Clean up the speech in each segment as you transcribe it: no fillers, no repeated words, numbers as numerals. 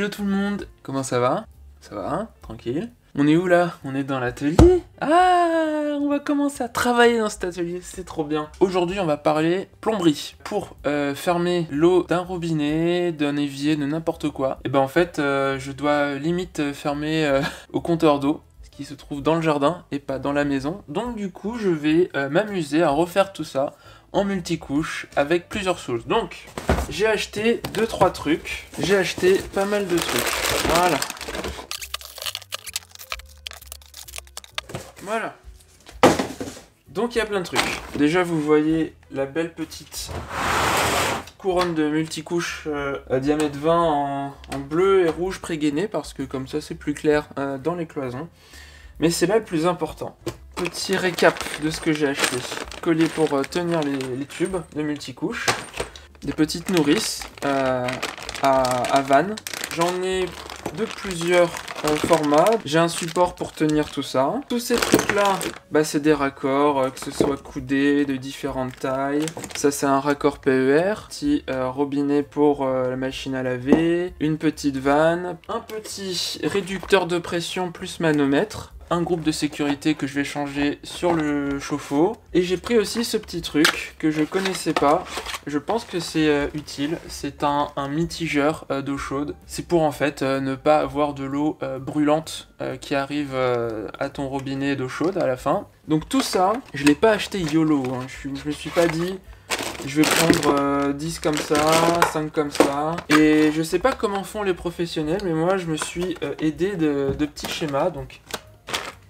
Hello tout le monde, comment ça va? Ça va, hein? Tranquille. On est où là? On est dans l'atelier? Ah, on va commencer à travailler dans cet atelier, c'est trop bien. Aujourd'hui on va parler plomberie. Pour fermer l'eau d'un robinet, d'un évier, de n'importe quoi. Et ben en fait je dois limite fermer au compteur d'eau qui se trouve dans le jardin et pas dans la maison. Donc du coup je vais m'amuser à refaire tout ça en multicouche avec plusieurs choses. Donc j'ai acheté 2-3 trucs. J'ai acheté pas mal de trucs. Voilà. Voilà. Donc il y a plein de trucs. Déjà vous voyez la belle petite couronne de multicouche à diamètre 20 en bleu et rouge pré-gainé parce que comme ça c'est plus clair dans les cloisons. Mais c'est là le plus important. Petit récap de ce que j'ai acheté. Collier pour tenir les tubes de multicouche. Des petites nourrices à vannes. J'en ai de plusieurs formats. J'ai un support pour tenir tout ça. Tous ces trucs là, bah, c'est des raccords, que ce soit coudés de différentes tailles. Ça c'est un raccord PER. Petit robinet pour la machine à laver. Une petite vanne. Un petit réducteur de pression plus manomètre. Un groupe de sécurité que je vais changer sur le chauffe-eau. Et j'ai pris aussi ce petit truc que je connaissais pas. Je pense que c'est utile. C'est un mitigeur d'eau chaude. C'est pour en fait ne pas avoir de l'eau brûlante qui arrive à ton robinet d'eau chaude à la fin. Donc tout ça, je l'ai pas acheté YOLO. Hein. Je me suis pas dit... Je vais prendre 10 comme ça, 5 comme ça. Et je sais pas comment font les professionnels, mais moi je me suis aidé de petits schémas. Donc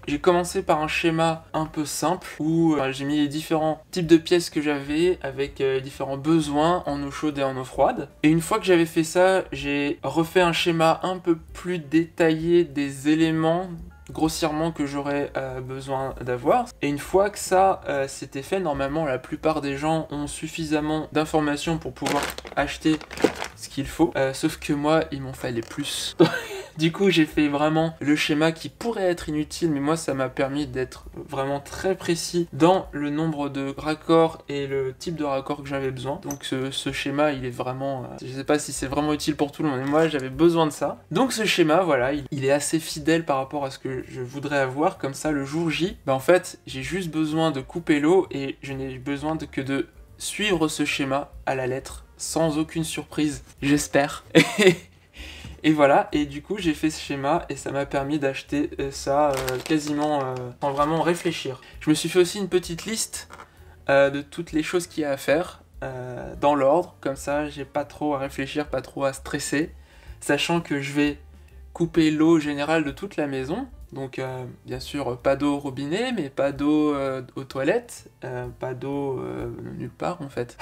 j'ai commencé par un schéma un peu simple où j'ai mis les différents types de pièces que j'avais avec différents besoins en eau chaude et en eau froide. Et une fois que j'avais fait ça, j'ai refait un schéma un peu plus détaillé des éléments grossièrement que j'aurais besoin d'avoir. Et une fois que ça c'était fait, normalement la plupart des gens ont suffisamment d'informations pour pouvoir acheter ce qu'il faut. Sauf que moi, il m'en fallait plus. Du coup, j'ai fait vraiment le schéma qui pourrait être inutile, mais moi, ça m'a permis d'être vraiment très précis dans le nombre de raccords et le type de raccord que j'avais besoin. Donc ce schéma, il est vraiment... je sais pas si c'est vraiment utile pour tout le monde, mais moi, j'avais besoin de ça. Donc ce schéma, voilà, il est assez fidèle par rapport à ce que je voudrais avoir. Comme ça, le jour J, bah, en fait, j'ai juste besoin de couper l'eau et je n'ai besoin que de suivre ce schéma à la lettre, sans aucune surprise, j'espère. Et voilà, et du coup j'ai fait ce schéma et ça m'a permis d'acheter ça quasiment sans vraiment réfléchir. Je me suis fait aussi une petite liste de toutes les choses qu'il y a à faire dans l'ordre, comme ça j'ai pas trop à réfléchir, pas trop à stresser, sachant que je vais couper l'eau générale de toute la maison. Donc bien sûr pas d'eau au robinet, mais pas d'eau aux toilettes, pas d'eau nulle part en fait.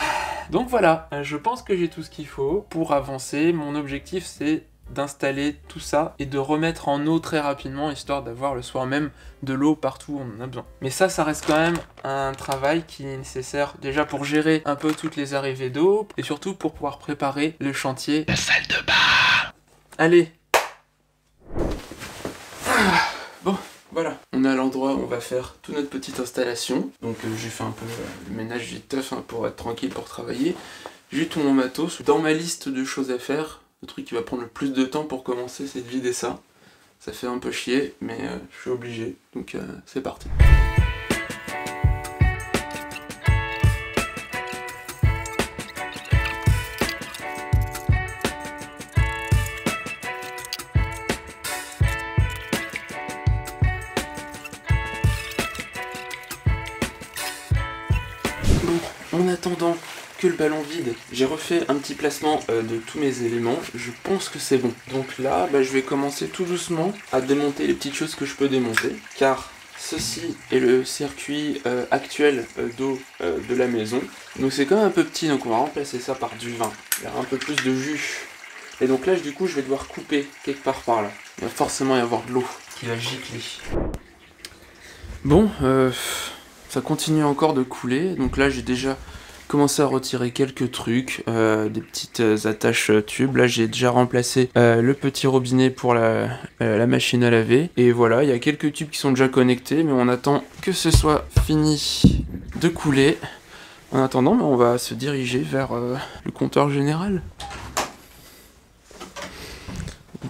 Donc voilà, je pense que j'ai tout ce qu'il faut pour avancer. Mon objectif c'est d'installer tout ça et de remettre en eau très rapidement, histoire d'avoir le soir même de l'eau partout où on en a besoin. Mais ça reste quand même un travail qui est nécessaire déjà pour gérer un peu toutes les arrivées d'eau et surtout pour pouvoir préparer le chantier. La salle de bain. Allez. Bon, voilà. On est à l'endroit où on va faire toute notre petite installation. Donc j'ai fait un peu le ménage du teuf pour être tranquille pour travailler. J'ai tout mon matos. Dans ma liste de choses à faire, le truc qui va prendre le plus de temps pour commencer, c'est de vider ça. Ça fait un peu chier, mais je suis obligé. Donc c'est parti. En attendant que le ballon vide, j'ai refait un petit placement de tous mes éléments. Je pense que c'est bon. Donc là, bah, je vais commencer tout doucement à démonter les petites choses que je peux démonter, car ceci est le circuit actuel d'eau de la maison. Donc c'est quand même un peu petit, donc on va remplacer ça par du vin. Il y aura un peu plus de jus. Et donc là, du coup, je vais devoir couper quelque part par là. Il va forcément y avoir de l'eau qui va gicler. Bon, ça continue encore de couler. Donc là, j'ai déjà commencé à retirer quelques trucs, des petites attaches tubes. Là j'ai déjà remplacé le petit robinet pour la machine à laver. Et voilà, il y a quelques tubes qui sont déjà connectés, mais on attend que ce soit fini de couler. En attendant, on va se diriger vers le compteur général.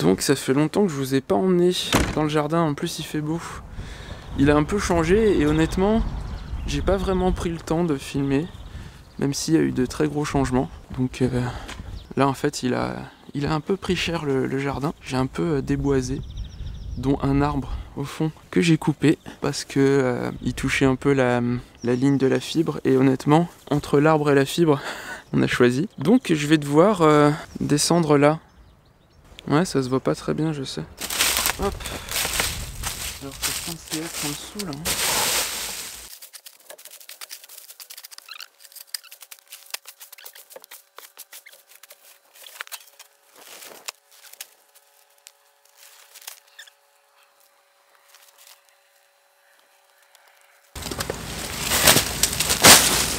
Donc ça fait longtemps que je vous ai pas emmené dans le jardin, en plus il fait beau. Il a un peu changé et honnêtement, j'ai pas vraiment pris le temps de filmer, même s'il y a eu de très gros changements. Donc là en fait il a un peu pris cher le jardin. J'ai un peu déboisé, dont un arbre au fond que j'ai coupé parce que il touchait un peu la ligne de la fibre et honnêtement, entre l'arbre et la fibre, on a choisi. Donc je vais devoir descendre là. Ouais, ça se voit pas très bien, je sais. Hop. Alors c'est censé être en dessous là.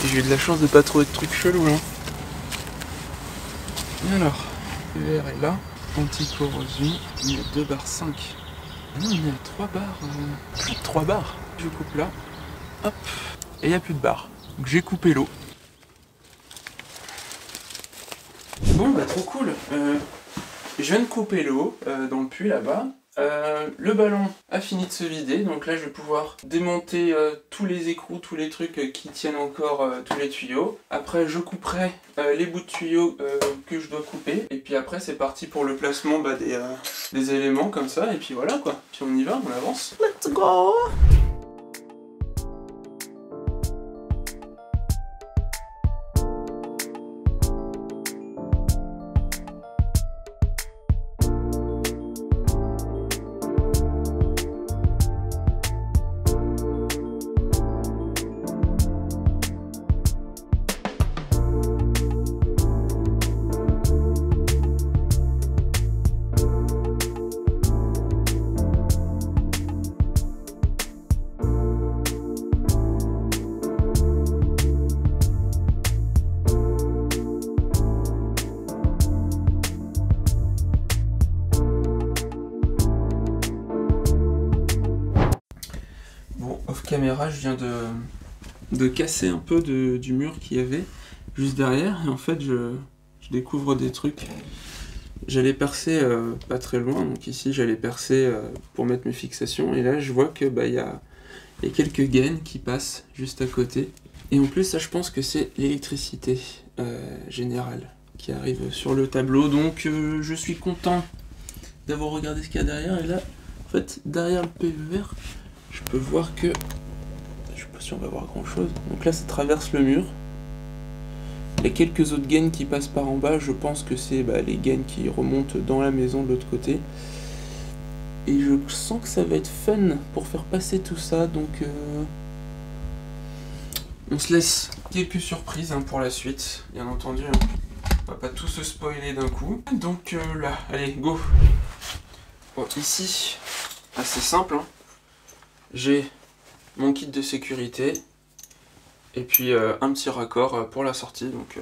J'ai eu de la chance de pas trouver de trucs chelous là. Alors, le verre est là. Anti-corrosion, il y a 2 barres 5. Ah non, il y a 3 barres. Plus de 3 barres. Je coupe là. Hop. Et il n'y a plus de barres. Donc j'ai coupé l'eau. Bon bah trop cool. Je viens de couper l'eau dans le puits là-bas. Le ballon a fini de se vider, donc là je vais pouvoir démonter tous les écrous, tous les trucs qui tiennent encore tous les tuyaux. Après je couperai les bouts de tuyaux que je dois couper, et puis après c'est parti pour le placement des éléments comme ça, et puis voilà quoi. Puis on y va, on avance. Let's go! Off caméra, je viens de casser un peu du mur qu'il y avait juste derrière, et en fait je découvre des trucs. J'allais percer pas très loin, donc ici j'allais percer pour mettre mes fixations, et là je vois que il y a quelques gaines qui passent juste à côté. Et en plus ça je pense que c'est l'électricité générale qui arrive sur le tableau, donc je suis content d'avoir regardé ce qu'il y a derrière. Et là en fait derrière le PV vert, je peux voir que, je sais pas si on va voir grand chose, donc là ça traverse le mur. Il y a quelques autres gaines qui passent par en bas, je pense que c'est les gaines qui remontent dans la maison de l'autre côté. Et je sens que ça va être fun pour faire passer tout ça, donc on se laisse quelques surprises pour la suite, bien entendu. On va pas tout se spoiler d'un coup. Donc là, allez, go. Bon, ici, assez simple, hein. J'ai mon kit de sécurité et puis un petit raccord pour la sortie, donc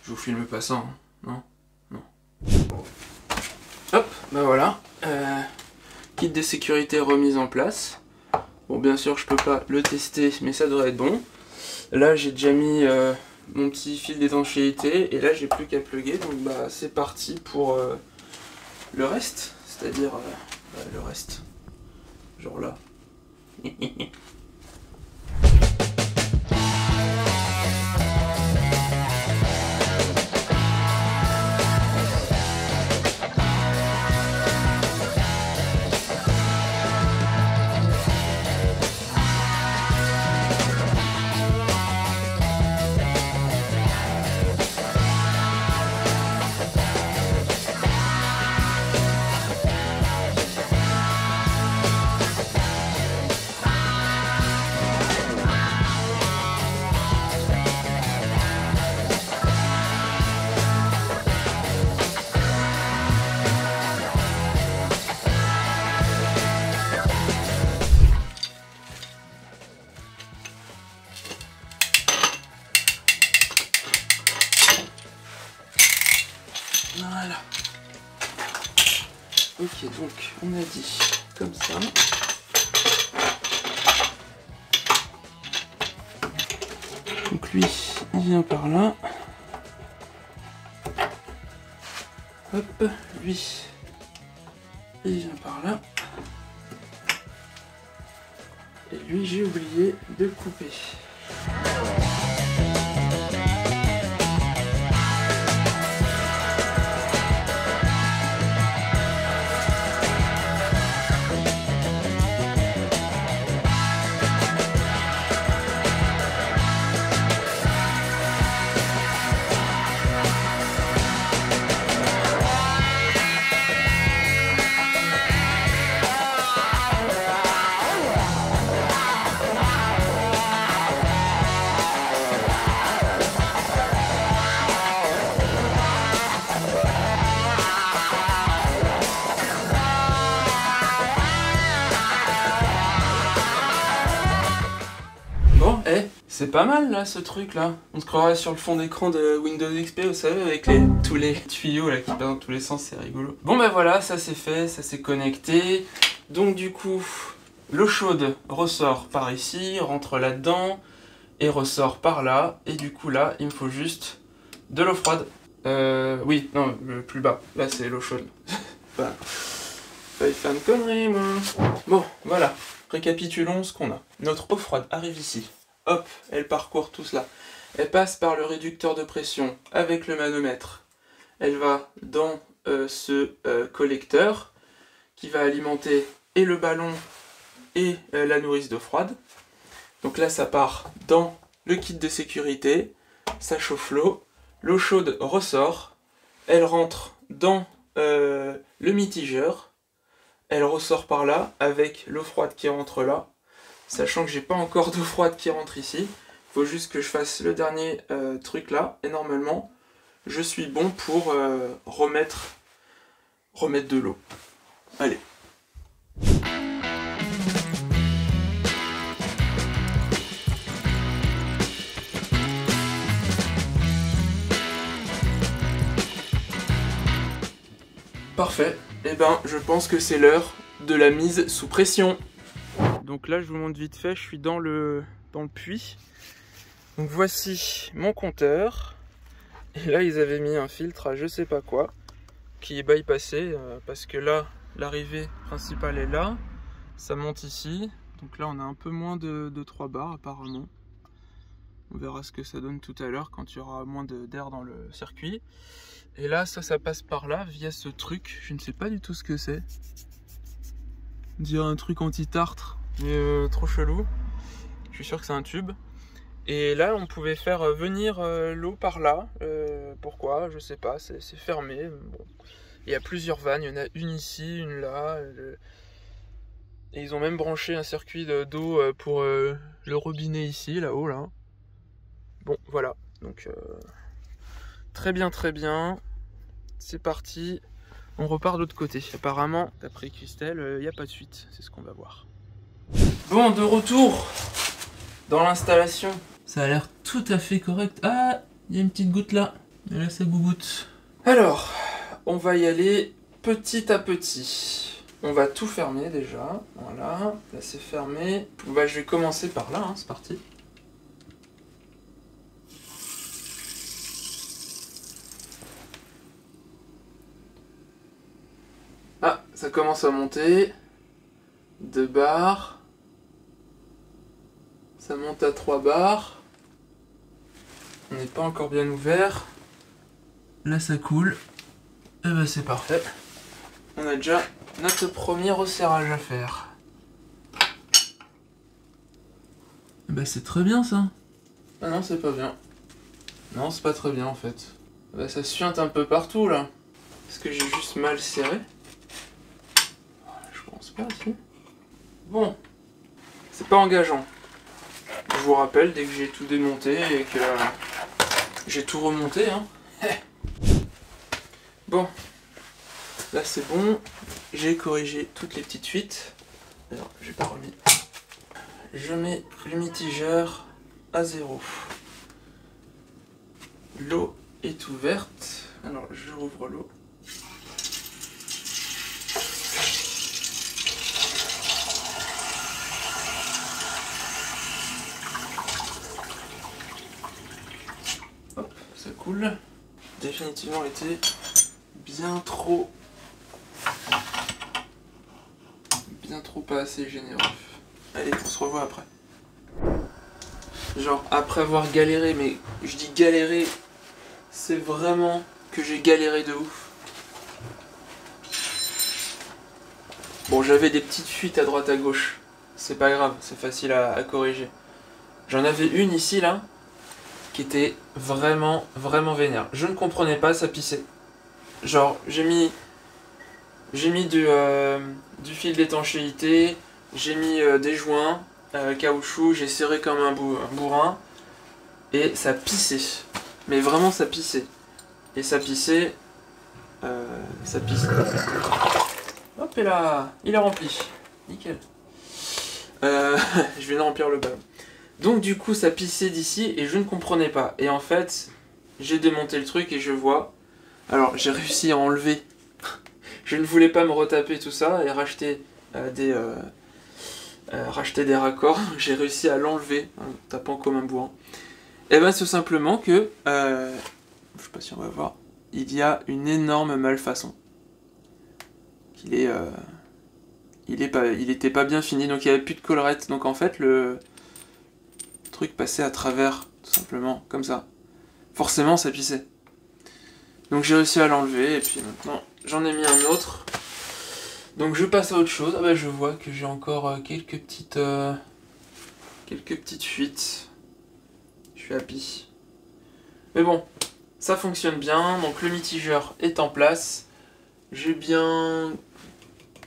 je vous filme pas ça, hein. Non, non. Hop, bah voilà, kit de sécurité remise en place. Bon, bien sûr je peux pas le tester, mais ça devrait être bon. Là j'ai déjà mis mon petit fil d'étanchéité et là j'ai plus qu'à plugger, donc c'est parti pour le reste, c'est-à-dire le reste. Genre là. Voilà. Ok, donc on a dit comme ça. Donc lui, il vient par là. Hop, lui, il vient par là. Et lui, j'ai oublié de couper. Bon, c'est pas mal là ce truc là. On se croirait sur le fond d'écran de Windows XP, vous savez, avec tous les tuyaux là qui partent dans tous les sens, c'est rigolo. Bon bah voilà, ça c'est fait, ça c'est connecté. Donc du coup, l'eau chaude ressort par ici, rentre là-dedans et ressort par là. Et du coup là, il me faut juste de l'eau froide. Oui, non, le plus bas. Là c'est l'eau chaude. Voilà. Fallait faire une connerie moi. Bon, voilà. Récapitulons ce qu'on a. Notre eau froide arrive ici. Hop, elle parcourt tout cela. Elle passe par le réducteur de pression avec le manomètre. Elle va dans ce collecteur qui va alimenter et le ballon et la nourrice d'eau froide. Donc là, ça part dans le kit de sécurité. Ça chauffe l'eau. L'eau chaude ressort. Elle rentre dans le mitigeur. Elle ressort par là avec l'eau froide qui rentre là, sachant que j'ai pas encore d'eau froide qui rentre ici. Il faut juste que je fasse le dernier truc là, et normalement je suis bon pour remettre de l'eau. Allez. Parfait. Eh ben, je pense que c'est l'heure de la mise sous pression. Donc là, je vous montre vite fait, je suis dans le puits. Donc voici mon compteur. Et là, ils avaient mis un filtre à je sais pas quoi, qui est bypassé, parce que là, l'arrivée principale est là. Ça monte ici. Donc là, on a un peu moins de 3 bars apparemment. On verra ce que ça donne tout à l'heure quand il y aura moins d'air dans le circuit. Et là, ça passe par là via ce truc. Je ne sais pas du tout ce que c'est. On dirait un truc anti-tartre, mais trop chelou. Je suis sûr que c'est un tube. Et là, on pouvait faire venir l'eau par là. Pourquoi? Je sais pas, c'est fermé. Bon. Il y a plusieurs vannes. Il y en a une ici, une là. Et ils ont même branché un circuit d'eau pour le robinet ici, là-haut, là. Bon, voilà. Donc, très bien, très bien. C'est parti. On repart de l'autre côté. Apparemment, d'après Christelle, il n'y a pas de suite. C'est ce qu'on va voir. Bon, de retour dans l'installation. Ça a l'air tout à fait correct. Ah, il y a une petite goutte là. Et là, ça gougoute. Alors, on va y aller petit à petit. On va tout fermer déjà. Voilà, là c'est fermé. Bah, je vais commencer par là, hein. C'est parti. Ah, ça commence à monter. 2 bars. Ça monte à 3 bars. On n'est pas encore bien ouvert. Là ça coule. Et bah c'est parfait. On a déjà notre premier resserrage à faire. Et bah c'est très bien ça. Ah non, c'est pas bien. Non, c'est pas très bien en fait. Bah ça suinte un peu partout là. Est-ce que j'ai juste mal serré? Je pense pas, si. Bon, c'est pas engageant. Je vous rappelle, dès que j'ai tout démonté et que j'ai tout remonté, hein. Bon, là c'est bon. J'ai corrigé toutes les petites fuites. Alors, j'ai pas remis. Je mets le mitigeur à 0. L'eau est ouverte. Alors, je rouvre l'eau. Hop, ça coule. Définitivement été bien trop pas assez généreux. Allez, on se revoit après. Genre, après avoir galéré, mais je dis galéré, c'est vraiment que j'ai galéré de ouf. Bon, j'avais des petites fuites à droite à gauche. C'est pas grave, c'est facile à corriger. J'en avais une ici, là, qui était vraiment vénère. Je ne comprenais pas, ça pissait. Genre, j'ai mis du fil d'étanchéité, j'ai mis des joints, caoutchouc, j'ai serré comme un bourrin, et ça pissait. Mais vraiment, ça pissait. Et ça pissait... ça pisse. Hop, et là, il est rempli. Nickel. Je viens de remplir le ballon. Donc du coup, ça pissait d'ici, et je ne comprenais pas. Et en fait, j'ai démonté le truc, et je vois... Alors, j'ai réussi à enlever... Je ne voulais pas me retaper tout ça et racheter des raccords. J'ai réussi à l'enlever en tapant comme un bourrin. Et ben, c'est simplement que, je sais pas si on va voir, il y a une énorme malfaçon. Il était pas bien fini, donc il n'y avait plus de collerette. Donc en fait, le truc passait à travers, tout simplement, comme ça. Forcément, ça pissait. Donc j'ai réussi à l'enlever, et puis maintenant, j'en ai mis un autre. Donc je passe à autre chose. Ah bah, je vois que j'ai encore quelques petites fuites. Je suis happy. Mais bon, ça fonctionne bien. Donc le mitigeur est en place. J'ai bien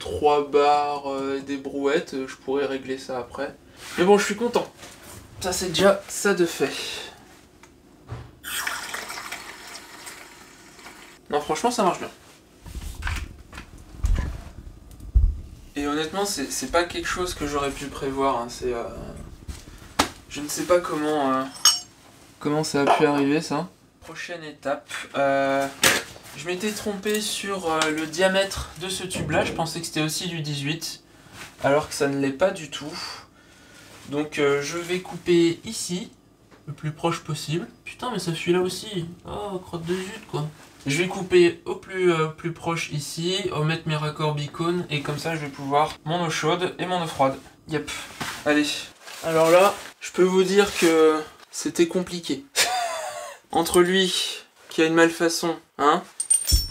3 barres et des brouettes. Je pourrais régler ça après. Mais bon, je suis content. Ça, c'est déjà ça de fait. Non, franchement, ça marche bien. Et honnêtement, c'est pas quelque chose que j'aurais pu prévoir. Hein. Je ne sais pas comment ça a pu arriver, ça. Prochaine étape. Je m'étais trompé sur le diamètre de ce tube-là. Je pensais que c'était aussi du 18, alors que ça ne l'est pas du tout. Donc je vais couper ici, le plus proche possible. Putain, mais ça fuit là aussi. Oh, crotte de zut, quoi. Je vais couper au plus proche ici, mettre mes raccords bicônes, et comme ça je vais pouvoir mon eau chaude et mon eau froide. Yep. Allez. Alors là, je peux vous dire que c'était compliqué. Entre lui, qui a une malfaçon, hein,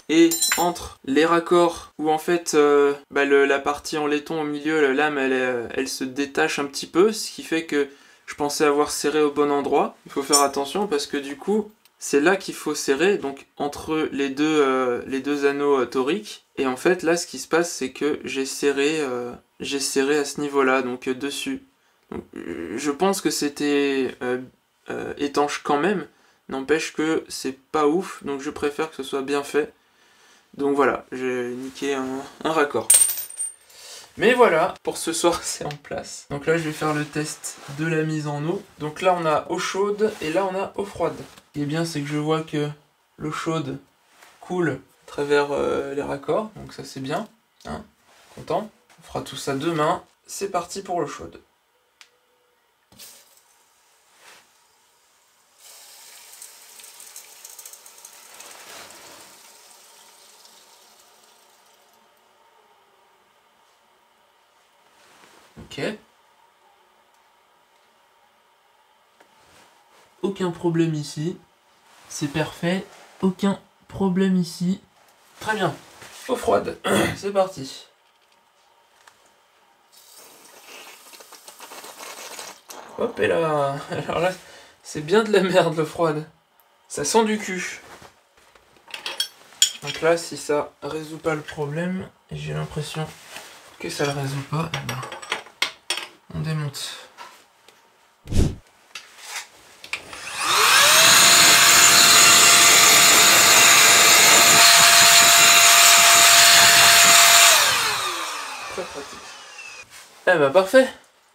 et entre les raccords, où en fait, la partie en laiton au milieu, la lame, elle se détache un petit peu, ce qui fait que je pensais avoir serré au bon endroit. Il faut faire attention parce que du coup... C'est là qu'il faut serrer, donc entre les deux anneaux toriques. Et en fait, là, ce qui se passe, c'est que j'ai serré à ce niveau-là, donc dessus. Donc, je pense que c'était étanche quand même, n'empêche que c'est pas ouf, donc je préfère que ce soit bien fait. Donc voilà, j'ai niqué un raccord. Mais voilà, pour ce soir, c'est en place. Donc là, je vais faire le test de la mise en eau. Donc là, on a eau chaude et là, on a eau froide. Ce qui est bien, c'est que je vois que l'eau chaude coule à travers les raccords. Donc ça, c'est bien. Hein, content. On fera tout ça demain. C'est parti pour l'eau chaude. Ok. Aucun problème ici. C'est parfait. Aucun problème ici. Très bien. Eau froide. C'est parti. Hop, et là. Alors là, c'est bien de la merde, l'eau froide. Ça sent du cul. Donc là, si ça résout pas le problème, et j'ai l'impression que ça le résout pas, eh ben, on démonte. Très pratique. Eh ben parfait.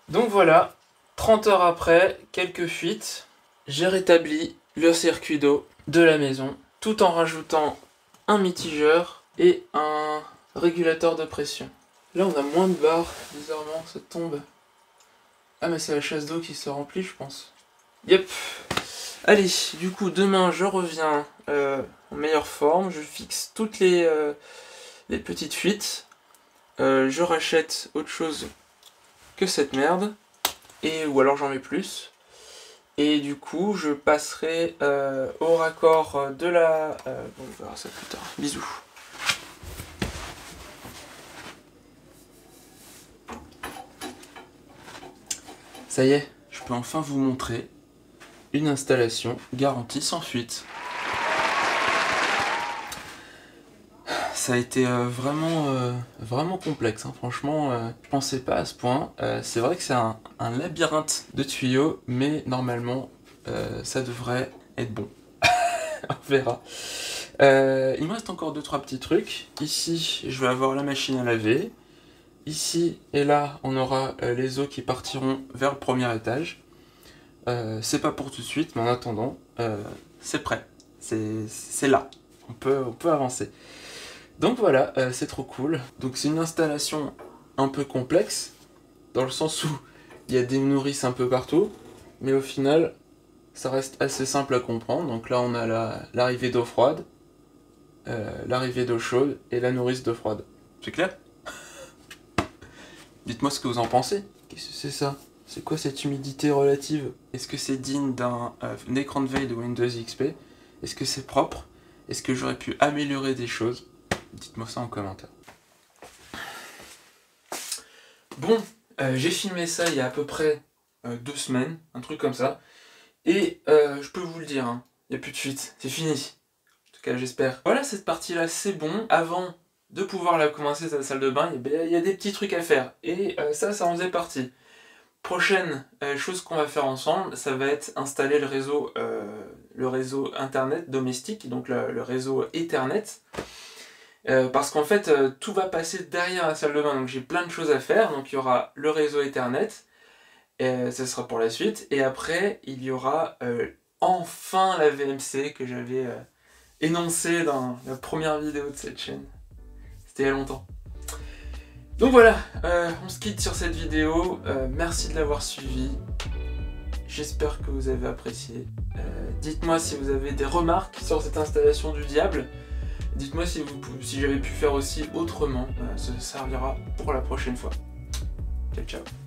Donc voilà, 30 heures après, quelques fuites, j'ai rétabli le circuit d'eau de la maison, tout en rajoutant un mitigeur et un régulateur de pression. Là on a moins de barres, bizarrement, ça tombe. Ah mais c'est la chasse d'eau qui se remplit, je pense. Yep. Allez, du coup, demain, je reviens en meilleure forme. Je fixe toutes les petites fuites. Je rachète autre chose que cette merde. Ou alors j'en mets plus. Et du coup, je passerai au raccord de la... bon, on verra ça plus tard. Bisous. Ça y est, je peux enfin vous montrer une installation garantie sans fuite. Ça a été vraiment complexe, hein. Franchement, je pensais pas à ce point. C'est vrai que c'est un labyrinthe de tuyaux, mais normalement, ça devrait être bon. On verra. Il me reste encore 2-3 petits trucs. Ici, je vais avoir la machine à laver. Ici et là, on aura les eaux qui partiront vers le premier étage. C'est pas pour tout de suite, mais en attendant, c'est prêt. C'est là. On peut avancer. Donc voilà, c'est trop cool. Donc c'est une installation un peu complexe, dans le sens où il y a des nourrices un peu partout, mais au final, ça reste assez simple à comprendre. Donc là, on a l'arrivée d'eau froide, l'arrivée d'eau chaude et la nourrice d'eau froide. C'est clair? Dites-moi ce que vous en pensez. Qu'est-ce que c'est ça? C'est quoi cette humidité relative? Est-ce que c'est digne d'un écran de veille de Windows XP? Est-ce que c'est propre? Est-ce que j'aurais pu améliorer des choses? Dites-moi ça en commentaire. Bon, j'ai filmé ça il y a à peu près 2 semaines, un truc comme ça. Et je peux vous le dire, hein, il n'y a plus de fuite, c'est fini. En tout cas, j'espère. Voilà, cette partie-là, c'est bon. Avant de pouvoir la commencer, cette salle de bain, il y a des petits trucs à faire. Et ça en faisait partie. Prochaine chose qu'on va faire ensemble, ça va être installer le réseau internet domestique, donc le réseau Ethernet. Parce qu'en fait, tout va passer derrière la salle de bain, donc j'ai plein de choses à faire. Donc il y aura le réseau Ethernet, ça sera pour la suite. Et après, il y aura enfin la VMC que j'avais énoncée dans la première vidéo de cette chaîne. C'était il y a longtemps. Donc voilà, on se quitte sur cette vidéo. Merci de l'avoir suivi. J'espère que vous avez apprécié. Dites-moi si vous avez des remarques sur cette installation du diable. Dites-moi si j'avais pu faire aussi autrement. Ça servira pour la prochaine fois. Ciao, ciao.